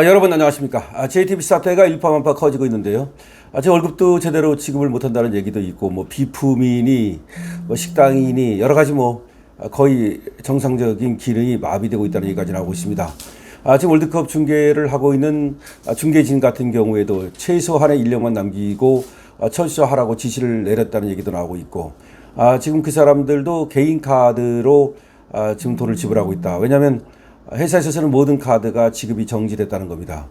여러분 안녕하십니까. JTBC 사태가 일파만파 커지고 있는데요. 제 월급도 제대로 지급을 못한다는 얘기도 있고, 비품이니, 식당이니, 여러 가지 거의 정상적인 기능이 마비되고 있다는 얘기까지 나오고 있습니다. 지금 월드컵 중계를 하고 있는 중계진 같은 경우에도 최소한의 인력만 남기고 철수하라고 지시를 내렸다는 얘기도 나오고 있고, 지금 그 사람들도 개인 카드로 지금 돈을 지불하고 있다. 왜냐하면 회사에서 쓰는 모든 카드가 지급이 정지됐다는 겁니다.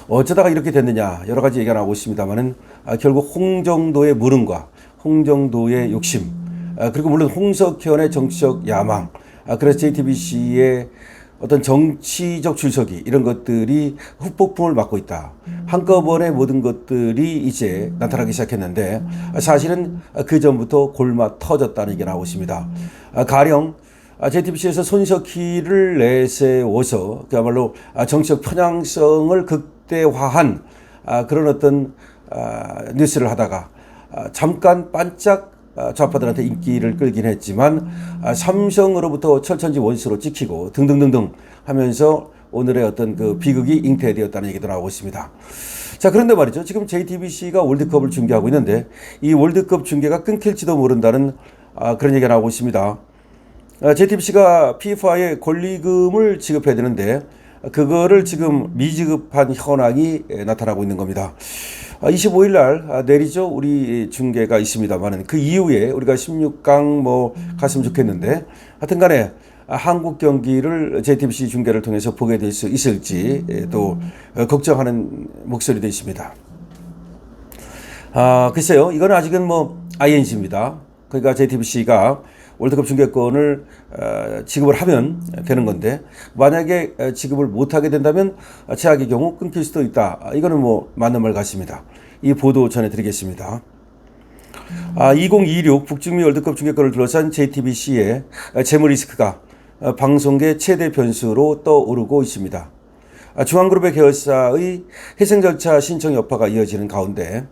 어쩌다가 이렇게 됐느냐 여러 가지 얘기가 나오고 있습니다만은 결국 홍정도의 물음과 홍정도의 욕심, 그리고 물론 홍석현의 정치적 야망, 그래서 JTBC의 어떤 정치적 줄서기 이런 것들이 후폭풍을 맞고 있다. 한꺼번에 모든 것들이 이제 나타나기 시작했는데 사실은 그 전부터 골마 터졌다는 얘기가 나오고 있습니다. 가령 JTBC에서 손석희를 내세워서 그야말로 정치적 편향성을 극대화한 그런 어떤 뉴스를 하다가 잠깐 반짝 좌파들한테 인기를 끌긴 했지만 삼성으로부터 철천지 원수로 찍히고 등등등등 하면서 오늘의 어떤 그 비극이 잉태되었다는 얘기도 나오고 있습니다. 자, 그런데 말이죠. 지금 JTBC가 월드컵을 중계하고 있는데 이 월드컵 중계가 끊길지도 모른다는 그런 얘기가 나오고 있습니다. JTBC가 FIFA에 권리금을 지급해야 되는데 그거를 지금 미지급한 현황이 나타나고 있는 겁니다. 25일 날 내리죠. 우리 중계가 있습니다만 그 이후에 우리가 16강 갔으면 좋겠는데 하여튼 간에 한국 경기를 JTBC 중계를 통해서 보게 될 수 있을지 또 걱정하는 목소리도 있습니다. 글쎄요. 이건 아직은 ING입니다. 그러니까 JTBC가 월드컵 중계권을 지급을 하면 되는 건데 만약에 지급을 못하게 된다면 최악의 경우 끊길 수도 있다. 이거는 맞는 말 같습니다. 이 보도 전해드리겠습니다. 2026 북중미 월드컵 중계권을 둘러싼 JTBC의 재무 리스크가 방송계 최대 변수로 떠오르고 있습니다. 중앙그룹의 계열사의 회생 절차 신청 여파가 이어지는 가운데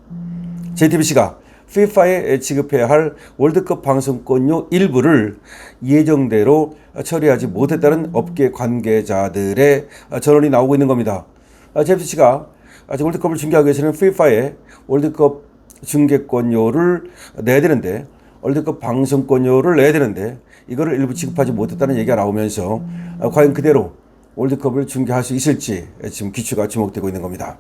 JTBC가 FIFA에 지급해야 할 월드컵 방송권료 일부를 예정대로 처리하지 못했다는 업계 관계자들의 전언이 나오고 있는 겁니다. JTBC가 월드컵을 중계하기 위해서는 FIFA에 월드컵 중계권료를 내야 되는데 월드컵 방송권료를 내야 되는데 이거를 일부 지급하지 못했다는 얘기가 나오면서 과연 그대로 월드컵을 중계할 수 있을지 지금 귀추가 주목되고 있는 겁니다.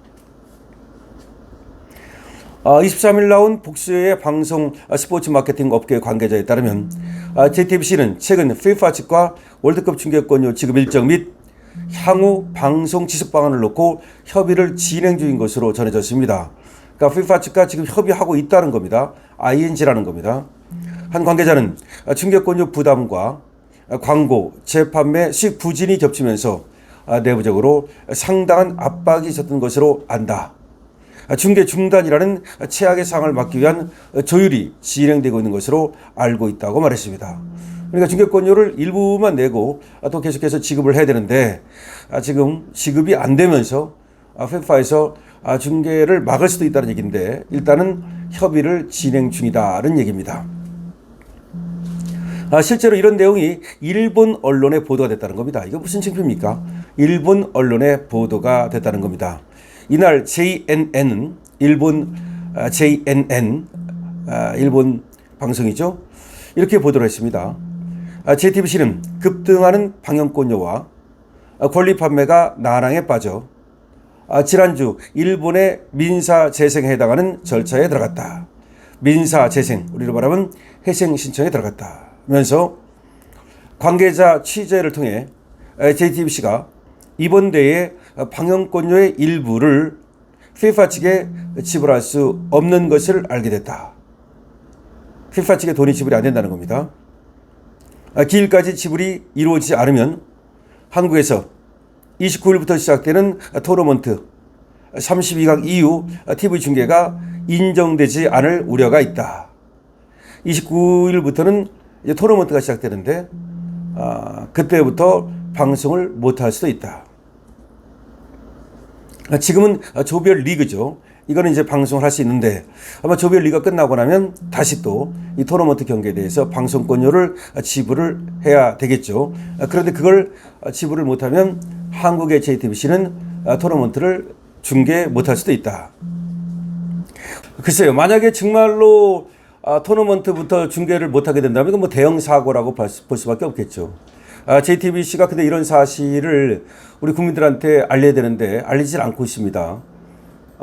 23일 나온 복수의 방송 스포츠 마케팅 업계 관계자에 따르면 JTBC는 최근 FIFA 측과 월드컵 중계권료 지급 일정 및 향후 방송 지속 방안을 놓고 협의를 진행 중인 것으로 전해졌습니다. 그러니까 FIFA 측과 지금 협의하고 있다는 겁니다. ING라는 겁니다. 한 관계자는 중계권료 부담과 광고, 재판매, 수익 부진이 겹치면서 내부적으로 상당한 압박이 있었던 것으로 안다. 중계 중단이라는 최악의 상황을 막기 위한 조율이 진행되고 있는 것으로 알고 있다고 말했습니다. 그러니까 중계권료를 일부만 내고 또 계속해서 지급을 해야 되는데 지금 지급이 안 되면서 FIFA에서 중계를 막을 수도 있다는 얘기인데 일단은 협의를 진행 중이다는 얘기입니다. 실제로 이런 내용이 일본 언론에 보도가 됐다는 겁니다. 이거 무슨 창피입니까? 일본 언론에 보도가 됐다는 겁니다. 이날 JNN은 일본 일본 방송이죠. 이렇게 보도를 했습니다. JTBC는 급등하는 방영권료와 권리 판매가 난항에 빠져 지난주 일본의 민사 재생에 해당하는 절차에 들어갔다. 민사 재생, 우리로 말하면 회생 신청에 들어갔다. 면서 관계자 취재를 통해 JTBC가 이번 대회 방영권료의 일부를 FIFA 측에 지불할 수 없는 것을 알게 됐다. FIFA 측에 돈이 지불이 안 된다는 겁니다. 기일까지 지불이 이루어지지 않으면 한국에서 29일부터 시작되는 토너먼트 32강 이후 TV 중계가 인정되지 않을 우려가 있다. 29일부터는 이제 토너먼트가 시작되는데 그때부터 방송을 못할 수도 있다. 지금은 조별 리그죠. 이거는 이제 방송을 할 수 있는데 아마 조별 리그가 끝나고 나면 다시 또 이 토너먼트 경기에 대해서 방송권료를 지불을 해야 되겠죠. 그런데 그걸 지불을 못하면 한국의 JTBC는 토너먼트를 중계 못할 수도 있다. 글쎄요, 만약에 정말로 토너먼트부터 중계를 못하게 된다면 이건 뭐 대형 사고라고 볼 수밖에 없겠죠. JTBC가 근데 이런 사실을 우리 국민들한테 알려야 되는데 알리질 않고 있습니다.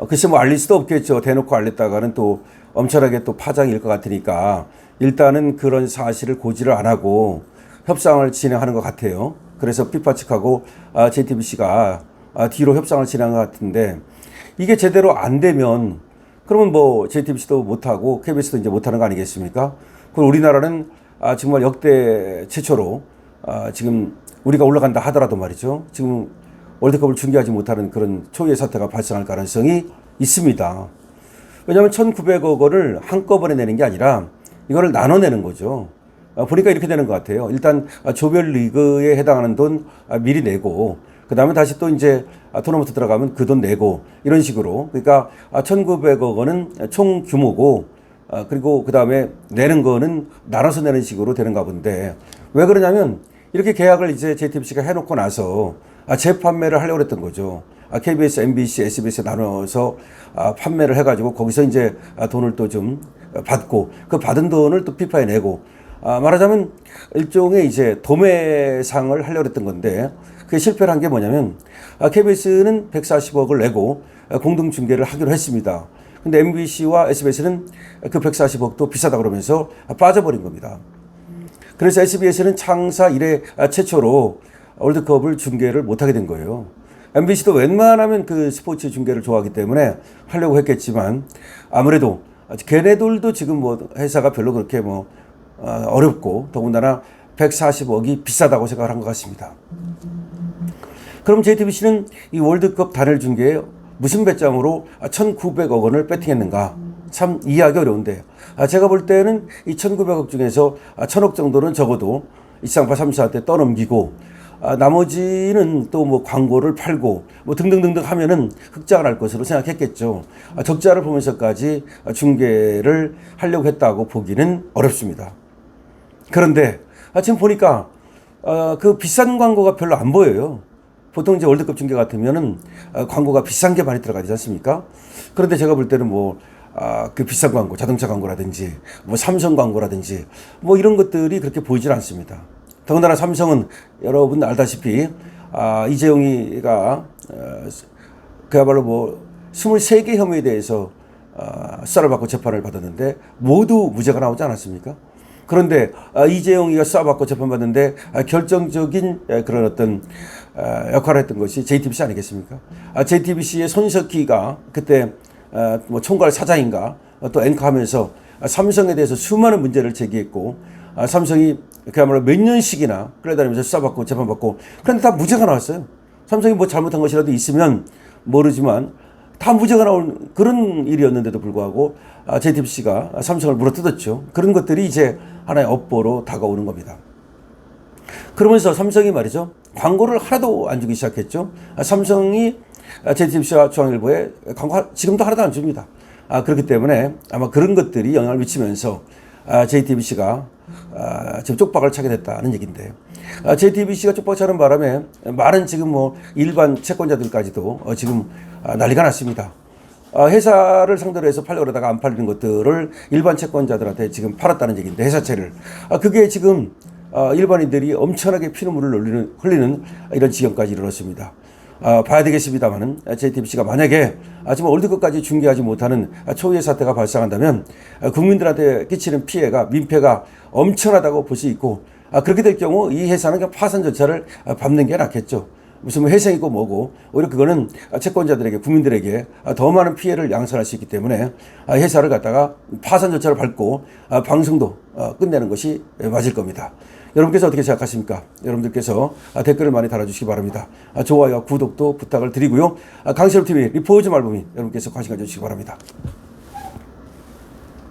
글쎄 뭐 알릴 수도 없겠죠. 대놓고 알렸다가는 또 엄청나게 또 파장일 것 같으니까 일단은 그런 사실을 고지를 안 하고 협상을 진행하는 것 같아요. 그래서 피파 측하고 JTBC가 뒤로 협상을 진행한 것 같은데 이게 제대로 안 되면 그러면 뭐 JTBC도 못하고 KBS도 이제 못하는 거 아니겠습니까? 그리고 우리나라는 정말 역대 최초로 지금 우리가 올라간다 하더라도 말이죠. 지금 월드컵을 중계하지 못하는 그런 초유의 사태가 발생할 가능성이 있습니다. 왜냐하면 1,900억 원을 한꺼번에 내는 게 아니라 이거를 나눠내는 거죠. 보니까 이렇게 되는 것 같아요. 일단 조별 리그에 해당하는 돈 미리 내고 그 다음에 다시 또 이제 토너먼트 들어가면 그 돈 내고 이런 식으로 그러니까 1,900억 원은 총 규모고 그리고 그 다음에 내는 거는 나눠서 내는 식으로 되는가 본데 왜 그러냐면 이렇게 계약을 이제 JTBC가 해놓고 나서 재판매를 하려고 했던 거죠. KBS, MBC, SBS 나눠서 판매를 해가지고 거기서 이제 돈을 또 좀 받고 그 받은 돈을 또 피파에 내고 말하자면 일종의 이제 도매상을 하려고 했던 건데 그게 실패를 한 게 뭐냐면 KBS는 140억을 내고 공동 중계를 하기로 했습니다. 근데 MBC와 SBS는 그 140억도 비싸다 그러면서 빠져버린 겁니다. 그래서 SBS는 창사 이래 최초로 월드컵을 중계를 못하게 된 거예요. MBC도 웬만하면 그 스포츠 중계를 좋아하기 때문에 하려고 했겠지만 아무래도 걔네들도 지금 뭐 회사가 별로 그렇게 뭐 어렵고 더군다나 140억이 비싸다고 생각을 한 것 같습니다. 그럼 JTBC는 이 월드컵 단일 중계에 무슨 배짱으로 1,900억 원을 배팅했는가? 참 이해하기 어려운데 제가 볼 때는 이 1,900억 중에서 1,000억 정도는 적어도 이쌍파 3사한테 떠넘기고 나머지는 또 뭐 광고를 팔고 뭐 등등등등 하면은 흑자가 날 것으로 생각했겠죠. 적자를 보면서까지 중계를 하려고 했다고 보기는 어렵습니다. 그런데 지금 보니까 그 비싼 광고가 별로 안 보여요. 보통 이제 월드컵 중계 같으면은 광고가 비싼 게 많이 들어가지 않습니까? 그런데 제가 볼 때는 뭐 그 비싼 광고, 자동차 광고라든지 뭐 삼성 광고라든지 뭐 이런 것들이 그렇게 보이질 않습니다. 더군다나 삼성은 여러분 알다시피 이재용이가 그야말로 뭐 23개 혐의에 대해서 수사를 받고 재판을 받았는데 모두 무죄가 나오지 않았습니까? 그런데 이재용이가 수사받고 재판받는데 결정적인 그런 어떤 역할을 했던 것이 JTBC 아니겠습니까? JTBC의 손석희가 그때 뭐 총괄 사장인가 또 앵커하면서 삼성에 대해서 수많은 문제를 제기했고 삼성이 그야말로 몇 년씩이나 끌려다니면서 수사받고 재판받고 그런데 다 무죄가 나왔어요. 삼성이 뭐 잘못한 것이라도 있으면 모르지만 다 무죄가 나온 그런 일이었는데도 불구하고 JTBC가 삼성을 물어뜯었죠. 그런 것들이 이제 하나의 업보로 다가오는 겁니다. 그러면서 삼성이 말이죠. 광고를 하나도 안 주기 시작했죠. 삼성이 JTBC와 중앙일보에 광고 지금도 하나도 안 줍니다. 그렇기 때문에 아마 그런 것들이 영향을 미치면서 JTBC가 지금 쪽박을 차게 됐다는 얘기인데 JTBC가 쪽박 차는 바람에 많은 지금 뭐 일반 채권자들까지도 지금 난리가 났습니다. 회사를 상대로 해서 팔려고 그러다가 안 팔리는 것들을 일반 채권자들한테 지금 팔았다는 얘기인데 회사채를 그게 지금 일반인들이 엄청나게 피눈물을 흘리는 이런 지경까지 이르렀습니다. 봐야 되겠습니다만은 JTBC가 만약에 지금 월드컵까지 중계하지 못하는 초유의 사태가 발생한다면 국민들한테 끼치는 피해가 민폐가 엄청나다고 볼 수 있고 그렇게 될 경우 이 회사는 그냥 파산 절차를 밟는 게 낫겠죠. 무슨 뭐 회생이고 뭐고 오히려 그거는 채권자들에게 국민들에게 더 많은 피해를 양산할 수 있기 때문에 회사를 갖다가 파산 절차를 밟고 방송도 끝내는 것이 맞을 겁니다. 여러분께서 어떻게 생각하십니까? 여러분들께서 댓글을 많이 달아주시기 바랍니다. 좋아요와 구독도 부탁을 드리고요. 강철TV 리포즈 말봄이 여러분께서 관심 가져주시기 바랍니다.